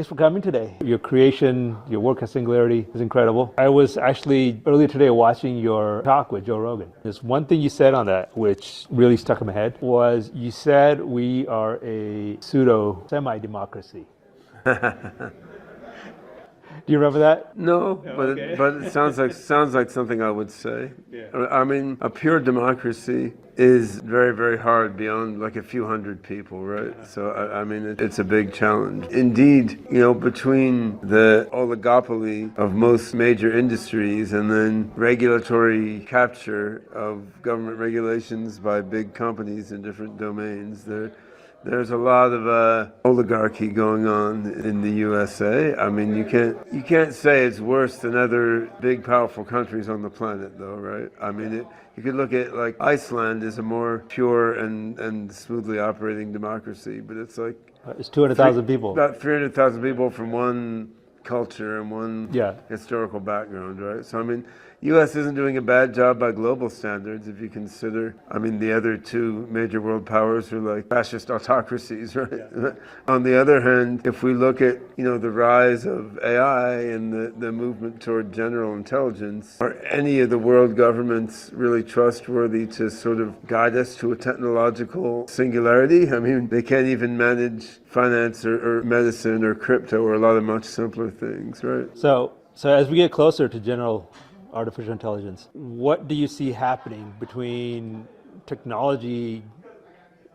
Thanks for coming today. Your creation, your work at Singularity is incredible. I was actually earlier today watching your talk with Joe Rogan. There's one thing you said on that which really stuck in my head was you said we are a pseudo semi-democracy. Do you remember that? No, but it sounds like something I would say. Yeah. I mean, a pure democracy is very, very hard beyond like a few hundred people, right? So I mean, it's a big challenge. Indeed, between the oligopoly of most major industries and then regulatory capture of government regulations by big companies in different domains, there's a lot of oligarchy going on in the USA. I mean, you can't say it's worse than other big, powerful countries on the planet, though, right? I mean, you could look at like Iceland is a more pure and smoothly operating democracy, but it's like it's 200,000 people. About 300,000 people from one culture and one historical background, right? So I mean, U.S. isn't doing a bad job by global standards if you consider, I mean, the other two major world powers are like fascist autocracies, right? Yeah. On the other hand, if we look at, the rise of AI and the movement toward general intelligence, are any of the world governments really trustworthy to sort of guide us to a technological singularity? I mean, they can't even manage finance or medicine or crypto or a lot of much simpler things, right? So as we get closer to general artificial intelligence, what do you see happening between technology?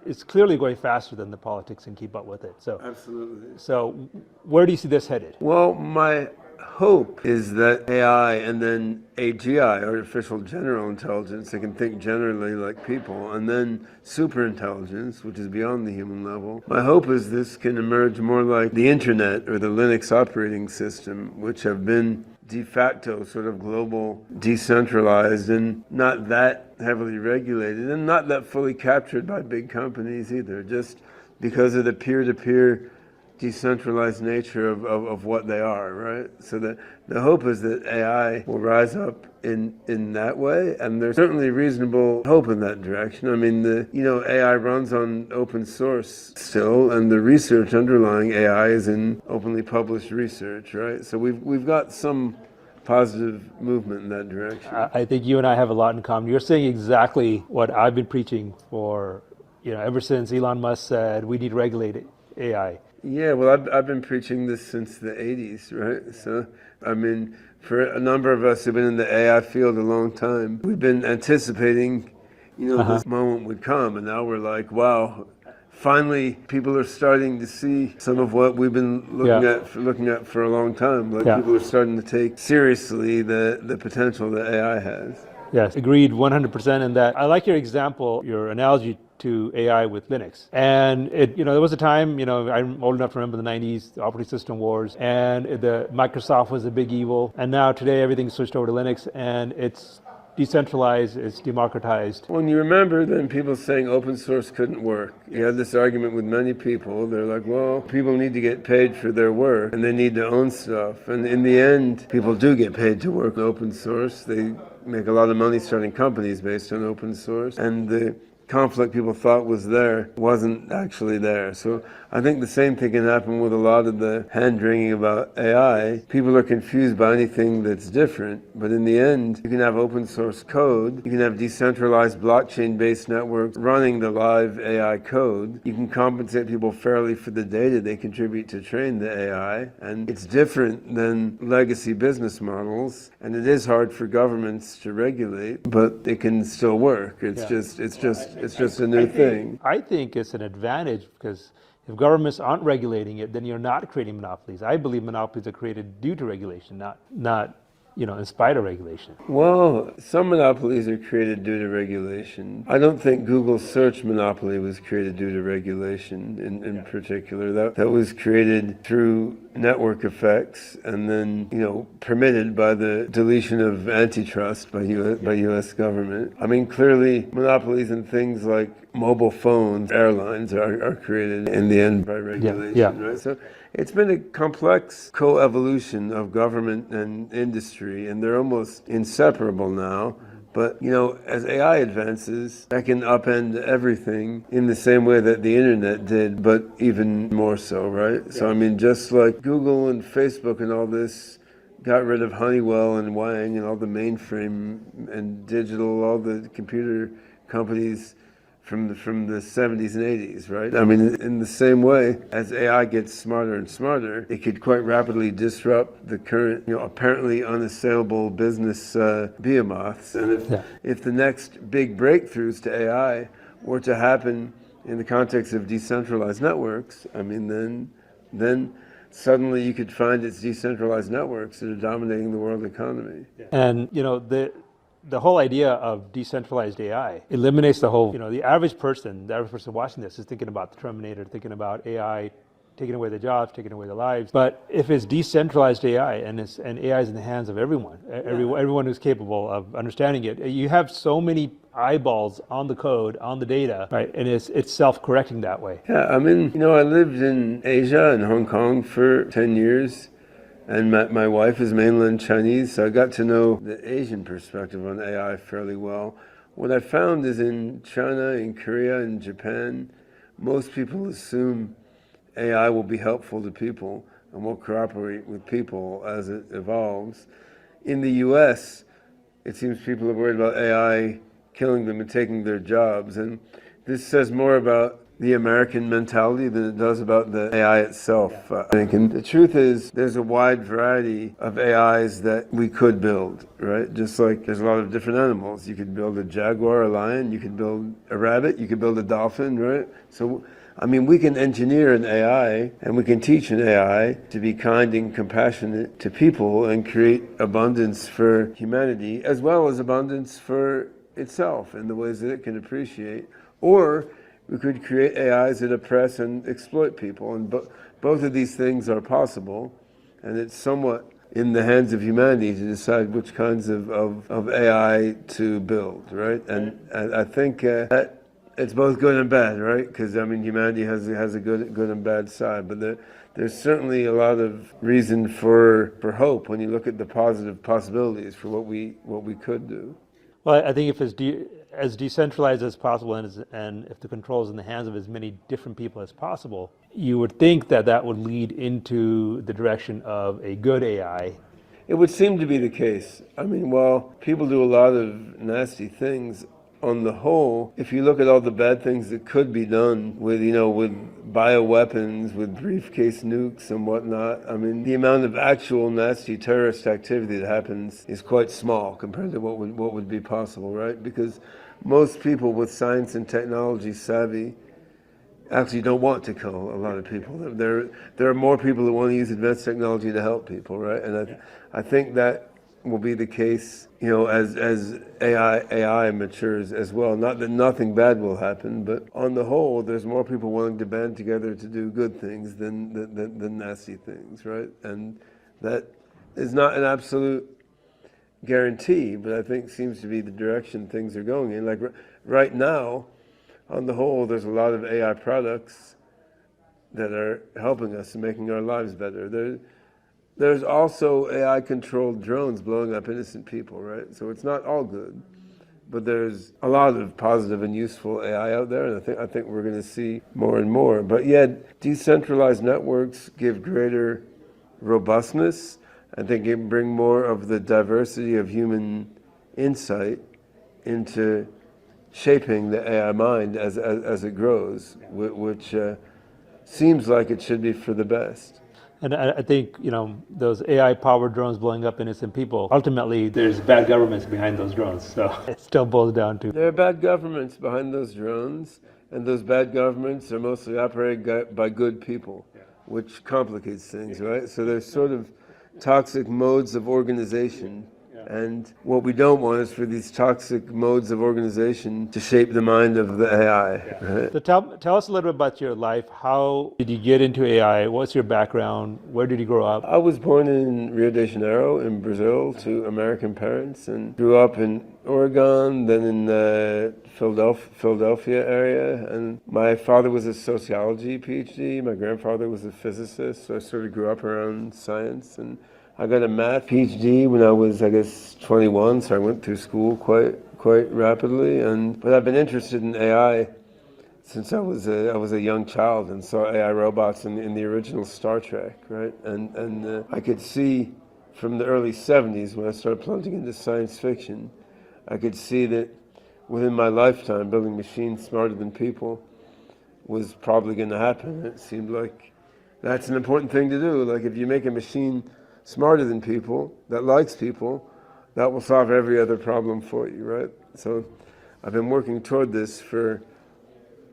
It's clearly going faster than the politics can keep up with it. So absolutely. So where do you see this headed? Well, my hope is that AI and then AGI, artificial general intelligence, they can think generally like people, and then superintelligence, which is beyond the human level. My hope is this can emerge more like the internet or the Linux operating system, which have been de facto sort of global, decentralized, and not that heavily regulated, and not that fully captured by big companies either, just because of the peer-to-peer decentralized nature of what they are, right? So the hope is that AI will rise up in that way, and there's certainly reasonable hope in that direction. I mean, AI runs on open source still, and the research underlying AI is in openly published research, right? So we've got some positive movement in that direction. I think you and I have a lot in common. You're saying exactly what I've been preaching for, ever since Elon Musk said we need to regulate AI. Yeah, well, I've been preaching this since the 80s, right? So, I mean, for a number of us who've been in the AI field a long time, we've been anticipating, this moment would come, and now we're like, wow, finally people are starting to see some of what we've been looking at for a long time. Like people are starting to take seriously the potential that AI has. Yes, agreed 100% in that. I like your example, your analogy to AI with Linux. And there was a time, I'm old enough to remember the 90s, the operating system wars, and the Microsoft was a big evil. And now today everything's switched over to Linux, and it's decentralized, it's democratized. When you remember then people saying open source couldn't work, you had this argument with many people. They're like, well, people need to get paid for their work and they need to own stuff. And in the end, people do get paid to work open source. They make a lot of money starting companies based on open source. And the conflict people thought was there wasn't actually there. So I think the same thing can happen with a lot of the hand-wringing about AI. People are confused by anything that's different, but in the end, you can have open source code, you can have decentralized blockchain-based networks running the live AI code, you can compensate people fairly for the data they contribute to train the AI, and it's different than legacy business models, and it is hard for governments to regulate, but it can still work. It's just a new thing. I think it's an advantage because if governments aren't regulating it, then you're not creating monopolies. I believe monopolies are created due to regulation, not in spite of regulation. Well, some monopolies are created due to regulation. I don't think Google's search monopoly was created due to regulation in particular. That was created through network effects and then, permitted by the deletion of antitrust by U.S. government. I mean, clearly monopolies in things like mobile phones, airlines are created in the end by regulation, right? So it's been a complex co-evolution of government and industry, and they're almost inseparable now. But, as AI advances, that can upend everything in the same way that the internet did, but even more so, right? Yeah. So, just like Google and Facebook and all this got rid of Honeywell and Wang and all the mainframe and digital, all the computer companies from the 70s and 80s, right? In the same way, as AI gets smarter and smarter, it could quite rapidly disrupt the current, apparently unassailable business behemoths. And if the next big breakthroughs to AI were to happen in the context of decentralized networks, then suddenly you could find it's decentralized networks that are dominating the world economy. And the whole idea of decentralized AI eliminates the whole, the average person watching this is thinking about the Terminator, thinking about AI taking away their jobs, taking away their lives. But if it's decentralized AI and AI is in the hands of everyone, everyone who's capable of understanding it, you have so many eyeballs on the code, on the data, right? And it's self-correcting that way. Yeah, I lived in Asia and Hong Kong for 10 years. And my wife is mainland Chinese, so I got to know the Asian perspective on AI fairly well. What I found is in China, in Korea, in Japan, most people assume AI will be helpful to people and will cooperate with people as it evolves. In the US, it seems people are worried about AI killing them and taking their jobs. And this says more about the American mentality than it does about the AI itself, I think. And the truth is, there's a wide variety of AIs that we could build, right? Just like there's a lot of different animals. You could build a jaguar, a lion, you could build a rabbit, you could build a dolphin, right? So, we can engineer an AI and we can teach an AI to be kind and compassionate to people and create abundance for humanity as well as abundance for itself in the ways that it can appreciate. Or we could create AIs that oppress and exploit people, and both of these things are possible, and it's somewhat in the hands of humanity to decide which kinds of AI to build, right? And I think that it's both good and bad, right? Because humanity has a good and bad side, but there's certainly a lot of reason for hope when you look at the positive possibilities for what we could do. Well, I think if it's as decentralized as possible and if the control is in the hands of as many different people as possible, you would think that would lead into the direction of a good AI. It would seem to be the case. While people do a lot of nasty things, on the whole, if you look at all the bad things that could be done with bioweapons, with briefcase nukes and whatnot, the amount of actual nasty terrorist activity that happens is quite small compared to what would be possible, right? Because most people with science and technology savvy actually don't want to kill a lot of people. There are more people that want to use advanced technology to help people, right? And I think that will be the case, as AI matures as well. Not that nothing bad will happen, but on the whole, there's more people willing to band together to do good things than nasty things, right? And that is not an absolute guarantee, but I think seems to be the direction things are going in. Like right now, on the whole, there's a lot of AI products that are helping us and making our lives better. There's also AI-controlled drones blowing up innocent people, right? So it's not all good, but there's a lot of positive and useful AI out there, and I think we're going to see more and more. But yet, decentralized networks give greater robustness. I think it bring more of the diversity of human insight into shaping the AI mind as it grows, which seems like it should be for the best. And I think, those AI-powered drones blowing up innocent people, ultimately there's bad governments behind those drones. So it still boils down to... There are bad governments behind those drones, and those bad governments are mostly operated by good people, which complicates things, right? So there's sort of toxic modes of organization. And what we don't want is for these toxic modes of organization to shape the mind of the AI. Right? So tell us a little bit about your life. How did you get into AI? What's your background? Where did you grow up? I was born in Rio de Janeiro in Brazil to American parents and grew up in Oregon, then in the Philadelphia area. And my father was a sociology PhD. My grandfather was a physicist. So I sort of grew up around science. And I got a math PhD when I was, 21, so I went through school quite quite rapidly. But I've been interested in AI since I was a young child and saw AI robots in the original Star Trek, right? And I could see from the early 70s when I started plunging into science fiction, I could see that within my lifetime, building machines smarter than people was probably going to happen. It seemed like that's an important thing to do. Like if you make a machine smarter than people, that likes people, that will solve every other problem for you, right? So I've been working toward this for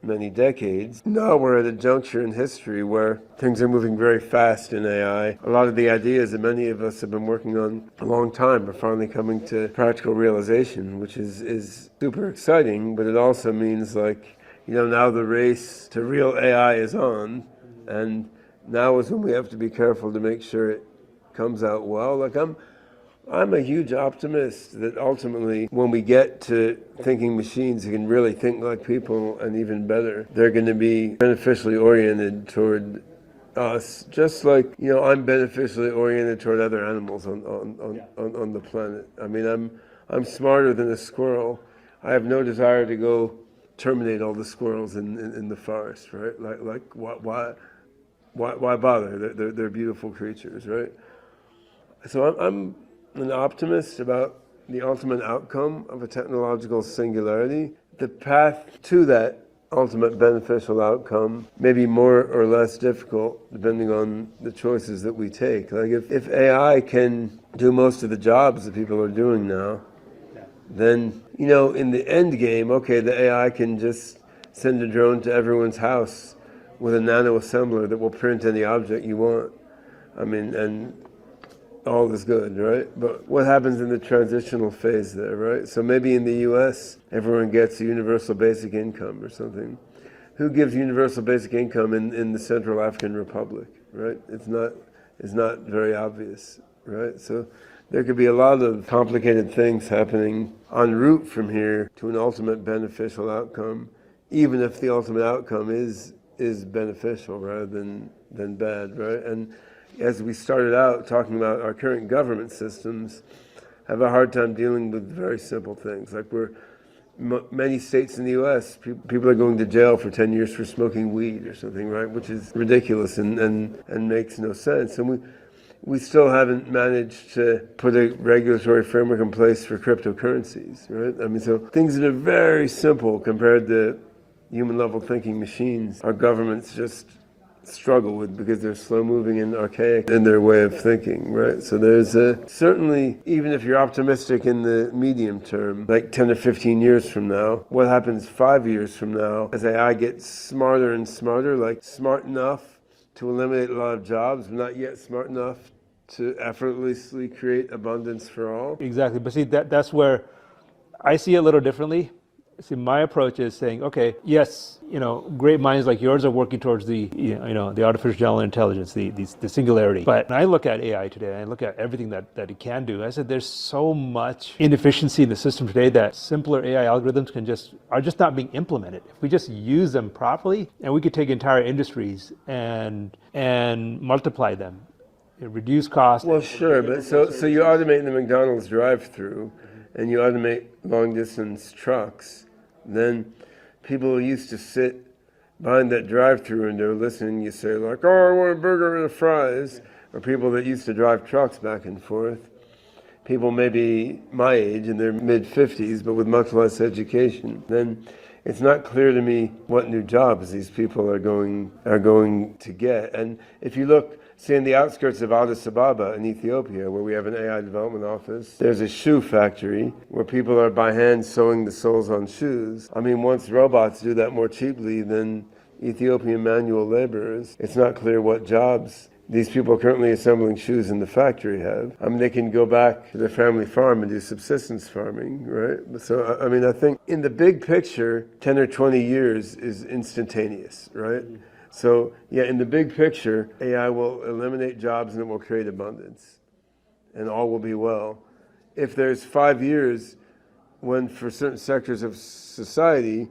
many decades. Now we're at a juncture in history where things are moving very fast in AI. A lot of the ideas that many of us have been working on a long time are finally coming to practical realization, which is super exciting, but it also means like, now the race to real AI is on, and now is when we have to be careful to make sure it comes out well. Like I'm a huge optimist that ultimately when we get to thinking machines that can really think like people and even better, they're going to be beneficially oriented toward us, just like, I'm beneficially oriented toward other animals on the planet. I mean, I'm smarter than a squirrel. I have no desire to go terminate all the squirrels in the forest, right? Like why bother? They're beautiful creatures, right? So I'm an optimist about the ultimate outcome of a technological singularity. The path to that ultimate beneficial outcome may be more or less difficult depending on the choices that we take. Like if AI can do most of the jobs that people are doing now, then, in the end game, okay, the AI can just send a drone to everyone's house with a nano assembler that will print any object you want. I mean, and all is good, right? But what happens in the transitional phase there, right? So maybe in the US, everyone gets a universal basic income or something. Who gives universal basic income in the Central African Republic, right? It's not very obvious, right? So there could be a lot of complicated things happening en route from here to an ultimate beneficial outcome, even if the ultimate outcome is beneficial rather than bad, right? And as we started out talking about, our current government systems have a hard time dealing with very simple things. Like many states in the U.S., people are going to jail for 10 years for smoking weed or something, right? Which is ridiculous and makes no sense. And we still haven't managed to put a regulatory framework in place for cryptocurrencies, right? I mean, so things that are very simple compared to human-level thinking machines, our governments just struggle with because they're slow-moving and archaic in their way of thinking, right? So there's certainly, even if you're optimistic in the medium term, like 10 or 15 years from now, what happens 5 years from now as AI gets smarter and smarter, like smart enough to eliminate a lot of jobs, but not yet smart enough to effortlessly create abundance for all? Exactly. But see, that's where I see it a little differently. See, my approach is saying, okay, yes, great minds like yours are working towards the artificial general intelligence, the singularity. But when I look at AI today, and I look at everything that it can do, I said there's so much inefficiency in the system today that simpler AI algorithms are just not being implemented. If we just use them properly, and we could take entire industries and multiply them, reduce costs. Well, sure, but so you automate the McDonald's drive-through, and you automate long-distance trucks, then people who used to sit behind that drive-through window listening, you say like, oh, I want a burger and a fries, or people that used to drive trucks back and forth, people maybe my age in their mid-50s, but with much less education, then it's not clear to me what new jobs these people are going to get. And if you look, say, in the outskirts of Addis Ababa in Ethiopia, where we have an AI development office, there's a shoe factory where people are by hand sewing the soles on shoes. I mean, once robots do that more cheaply than Ethiopian manual laborers, it's not clear what jobs these people currently assembling shoes in the factory have. I mean, they can go back to their family farm and do subsistence farming, right? So, I mean, I think in the big picture, 10 or 20 years is instantaneous, right? So, yeah, in the big picture, AI will eliminate jobs and it will create abundance, and all will be well. If there's 5 years when for certain sectors of society,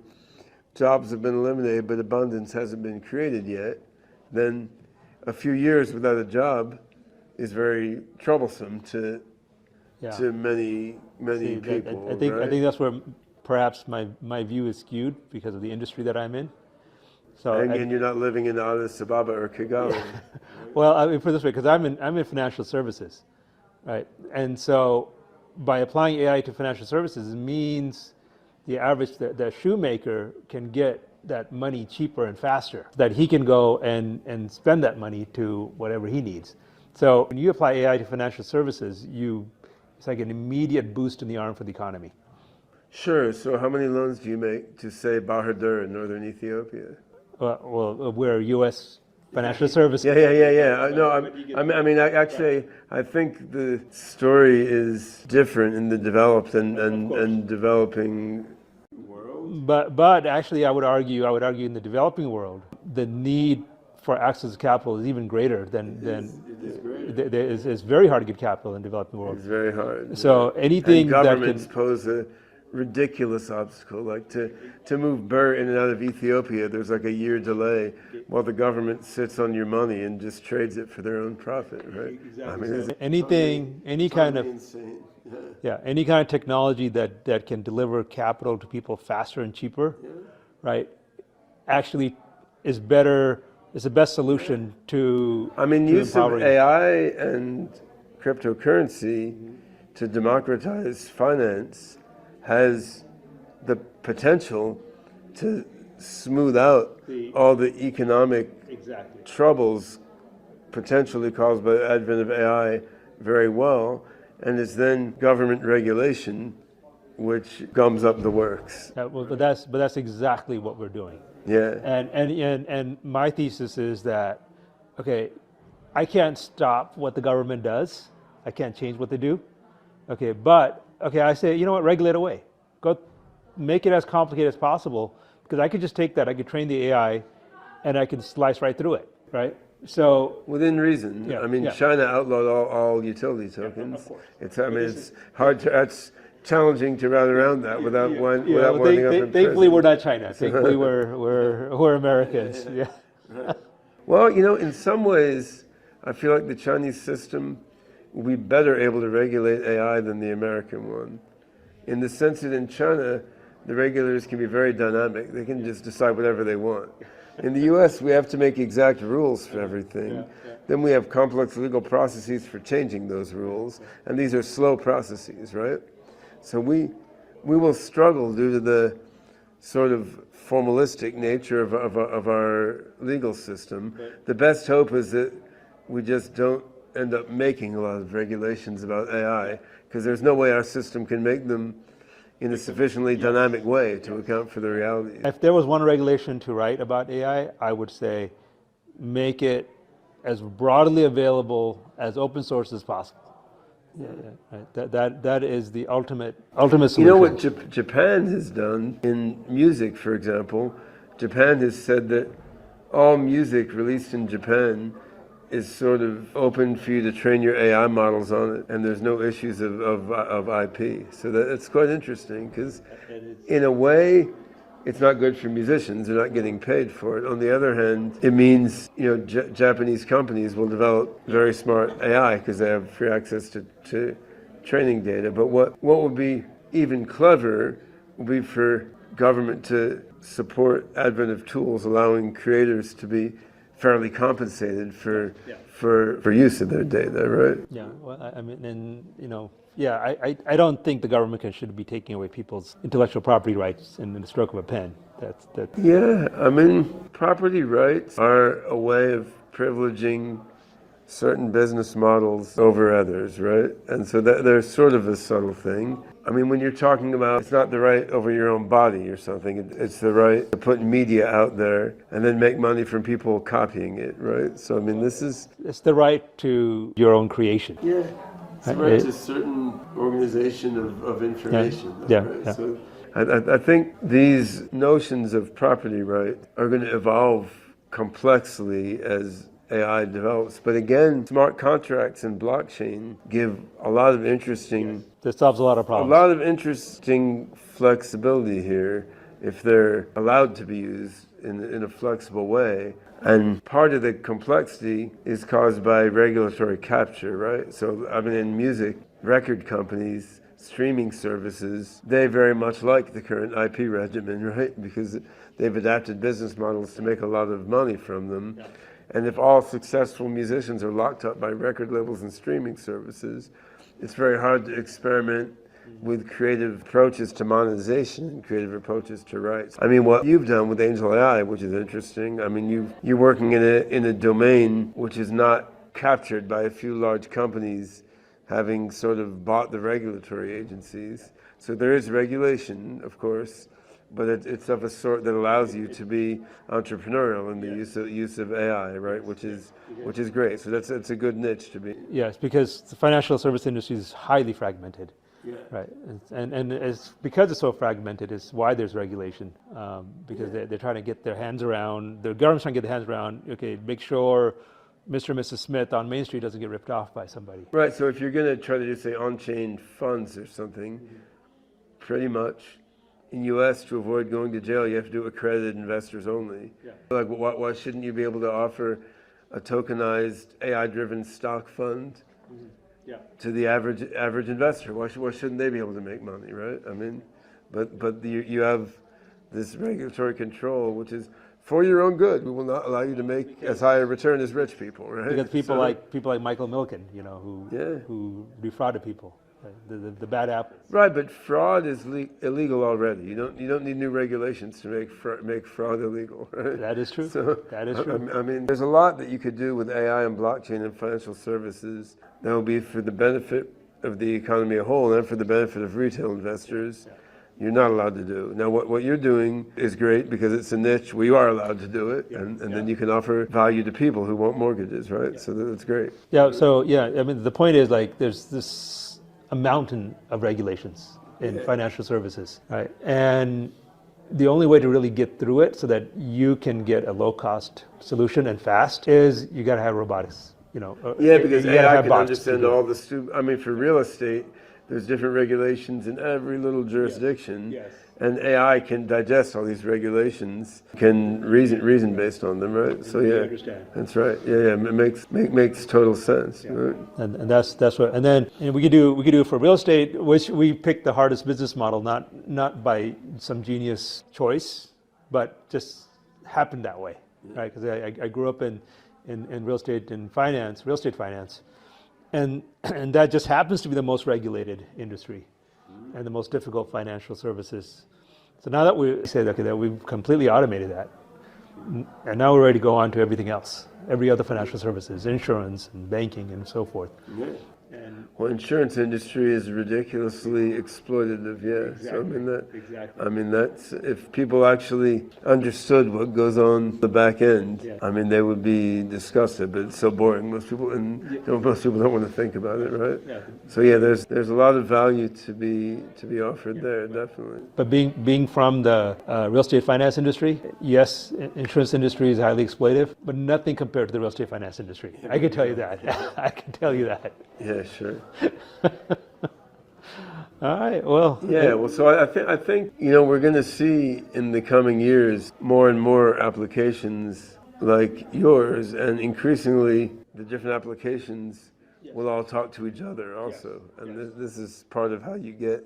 jobs have been eliminated but abundance hasn't been created yet, then a few years without a job is very troublesome to Yeah. to many See, people. I think right? that's where perhaps my view is skewed because of the industry that I'm in. So And you're not living in Addis Ababa or Kigali. well, I mean, put it this way, because I'm in financial services, right? And so by applying AI to financial services means the average the shoemaker can get that money cheaper and faster, that he can go and spend that money to whatever he needs. So when you apply AI to financial services, it's like an immediate boost in the arm for the economy. Sure. So how many loans do you make to, say, Bahadr in northern Ethiopia? Well, we're U.S. financial services. Yeah. I mean, actually, I think the story is different in the developed and developing world. But actually, I would argue in the developing world, the need for access to capital is even greater than it's very hard to get capital in the developing world. It's very hard. So anything and governments pose a ridiculous obstacle, like to move birr in and out of Ethiopia, there's like a year delay while the government sits on your money and just trades it for their own profit, right? Exactly. I mean, so any kind of insane. any kind of technology that can deliver capital to people faster and cheaper, right? Actually, is better. Is the best solution to. I mean, to use of empowering. AI and cryptocurrency to democratize finance has the potential to smooth out all the economic troubles potentially caused by the advent of AI very well, and it's then government regulation which gums up the works. But that's exactly what we're doing. Yeah. And my thesis is that, okay, I can't stop what the government does. I can't change what they do. Okay, but I say, you know what, regulate away. Go make it as complicated as possible, because I could just take that, I could train the AI, and I could slice right through it, right? So within reason. Yeah, I mean, yeah. China outlawed all utility tokens. of course. It's hard to, it's challenging to route around that without winding up in thankfully prison. we're not China. Thankfully we're Americans. Yeah. Well, in some ways, I feel like the Chinese system will be better able to regulate AI than the American one, in the sense that in China, the regulators can be very dynamic. They can just decide whatever they want. In the US, we have to make exact rules for everything. Then we have complex legal processes for changing those rules, and these are slow processes, right? So we will struggle due to the sort of formalistic nature of our legal system. The best hope is that we just don't end up making a lot of regulations about AI, because there's no way our system can make them in a sufficiently dynamic way to account for the reality. If there was one regulation to write about AI, I would say make it as broadly available as open source as possible. Right. That is the ultimate solution. You know what Japan has done in music, for example? Japan has said that all music released in Japan is sort of open for you to train your AI models on it, and there's no issues of IP. So it's quite interesting, because in a way, it's not good for musicians. They're not getting paid for it. On the other hand, it means Japanese companies will develop very smart AI because they have free access to training data. But what would be even cleverer would be for government to support advent of tools allowing creators to be fairly compensated for use of their data, right? Yeah. Well, I mean, and I don't think the government should be taking away people's intellectual property rights in the stroke of a pen. That's. Yeah, I mean, property rights are a way of privileging certain business models over others, right? And so there's sort of a subtle thing. I mean, when you're talking about, it's not the right over your own body or something, it's the right to put media out there and then make money from people copying it, right? So, I mean, it's the right to your own creation. Yeah. It's the right to certain organization of information. Right? So I think these notions of property right are going to evolve complexly as AI develops. But again, smart contracts and blockchain give a lot of interesting... That solves a lot of problems. A lot of interesting flexibility here if they're allowed to be used in a flexible way. And part of the complexity is caused by regulatory capture, right? So, I mean, in music, record companies, streaming services, they very much like the current IP regimen, right? Because they've adapted business models to make a lot of money from them. Yeah. And if all successful musicians are locked up by record labels and streaming services, it's very hard to experiment with creative approaches to monetization and creative approaches to rights. I mean, what you've done with AngelAi, which is interesting, I mean, you're working in a domain which is not captured by a few large companies having sort of bought the regulatory agencies. So there is regulation, of course, but it's of a sort that allows you to be entrepreneurial in the use of AI, right? Which is great. So that's a good niche to be. Yes, because the financial service industry is highly fragmented. Yeah. Right, and it's because it's so fragmented is why there's regulation, because they're trying to get their hands around, the government's trying to get their hands around, okay, make sure Mr. and Mrs. Smith on Main Street doesn't get ripped off by somebody. Right, so if you're going to try to just say on-chain funds or something, pretty much in US to avoid going to jail, you have to do accredited investors only. Yeah. Like, why shouldn't you be able to offer a tokenized AI-driven stock fund? Mm-hmm. Yeah. To the average investor? Why shouldn't they be able to make money, right? I mean, but you have this regulatory control, which is for your own good. We will not allow you to make as high a return as rich people, right? Because people like Michael Milken, you know, who defrauded people, right? The bad apples. Right, but fraud is illegal already. You don't need new regulations to make fraud illegal, right? That is true. So, that is true. I mean, there's a lot that you could do with AI and blockchain and financial services that will be for the benefit of the economy as a whole and for the benefit of retail investors. Yeah. You're not allowed to do. Now, what you're doing is great because it's a niche where you are allowed to do it, and then you can offer value to people who want mortgages, right? Yeah. So that's great. Yeah, so I mean, the point is, like, there's a mountain of regulations in financial services, right? And the only way to really get through it so that you can get a low-cost solution and fast is you got to have robotics, you know. Yeah, because AI can understand all the I mean, for real estate, there's different regulations in every little jurisdiction, and AI can digest all these regulations, can reason based on them, right? So that's right. Yeah, it makes total sense. Yeah. Right? And that's what. And then we could do for real estate, which we picked the hardest business model, not by some genius choice, but just happened that way, right? Because I grew up in real estate finance. And that just happens to be the most regulated industry and the most difficult financial services. So now that we say that we've completely automated that, and now we're ready to go on to everything else, every other financial services, insurance and banking and so forth. Yeah. Well, insurance industry is ridiculously exploitative, Exactly. So I mean that's if people actually understood what goes on the back end, I mean they would be disgusted. But it's so boring. Most people don't want to think about it, right? Yeah. So there's a lot of value to be offered there, definitely. But being from the real estate finance industry, yes, insurance industry is highly exploitative, but nothing compared to the real estate finance industry. I can tell you that. I can tell you that. Yeah, sure. All right. Well. Yeah. Well, so I think we're going to see in the coming years more and more applications like yours, and increasingly the different applications will all talk to each other also, and this is part of how you get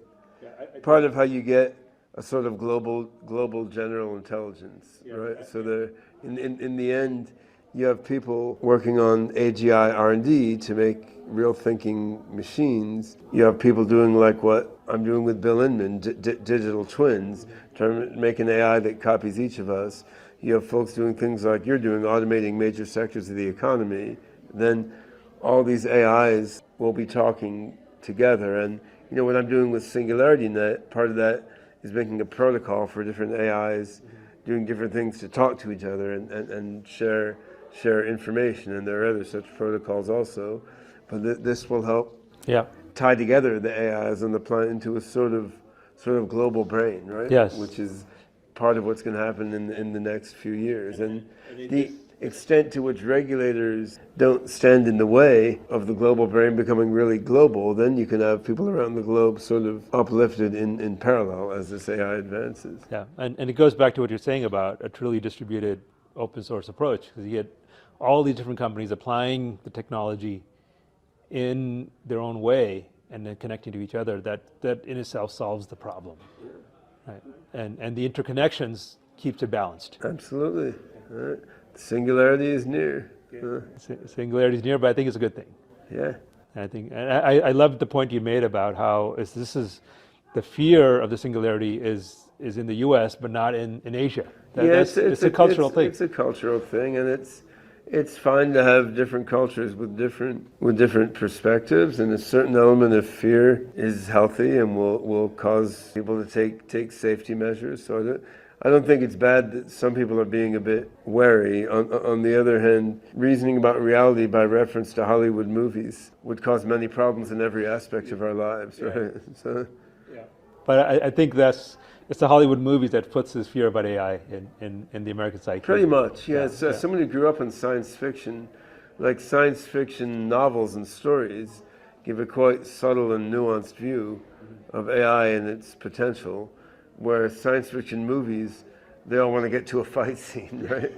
a sort of global general intelligence, right? So in the end, you have people working on AGI R&D to make real thinking machines. You have people doing like what I'm doing with Bill Inman, digital twins, trying to make an AI that copies each of us. You have folks doing things like you're doing, automating major sectors of the economy. Then all these AIs will be talking together. And what I'm doing with SingularityNet, part of that is making a protocol for different AIs doing different things to talk to each other and share information, and there are other such protocols also, but this will help tie together the AIs on the planet into a sort of global brain, right? Yes. Which is part of what's going to happen in the next few years, and the extent to which regulators don't stand in the way of the global brain becoming really global, then you can have people around the globe sort of uplifted in parallel as this AI advances. Yeah, and it goes back to what you're saying about a truly distributed open source approach, because you get all these different companies applying the technology in their own way and then connecting to each other, that in itself solves the problem. Right? And the interconnections keeps it balanced. Absolutely. Singularity is near. Singularity is near, but I think it's a good thing. Yeah. I love the point you made about how this is the fear of the singularity is in the U.S. but not in Asia. It's a cultural thing. It's a cultural thing, and it's fine to have different cultures with different perspectives, and a certain element of fear is healthy and will cause people to take safety measures. So I don't think it's bad that some people are being a bit wary. On the other hand, reasoning about reality by reference to Hollywood movies would cause many problems in every aspect of our lives, right? So. But I think it's the Hollywood movies that puts this fear about AI in the American psyche. Pretty much, yeah. Someone who grew up in science fiction, like science fiction novels and stories, give a quite subtle and nuanced view of AI and its potential, where science fiction movies, they all want to get to a fight scene, right?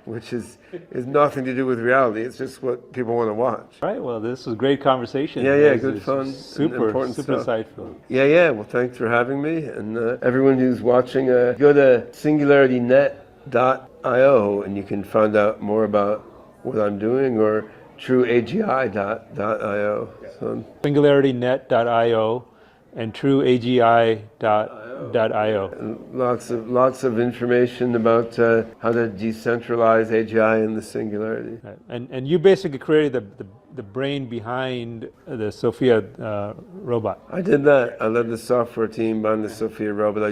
Which is nothing to do with reality. It's just what people want to watch. Right. Well, this was a great conversation. Yeah, good fun. Super stuff. insightful. Yeah. Well, thanks for having me. And everyone who's watching, go to singularitynet.io and you can find out more about what I'm doing, or trueagi.io. So. Singularitynet.io and trueagi.io. Lots of information about how to decentralize AGI in the singularity. Right. And you basically created the brain behind the Sophia robot. I did that. I led the software team behind the Sophia robot.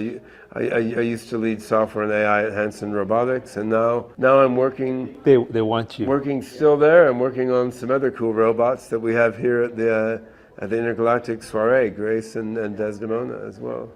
I used to lead software and AI at Hanson Robotics, and now I'm working. They want you. Working still there. I'm working on some other cool robots that we have here at the intergalactic soiree, Grace and Desdemona as well.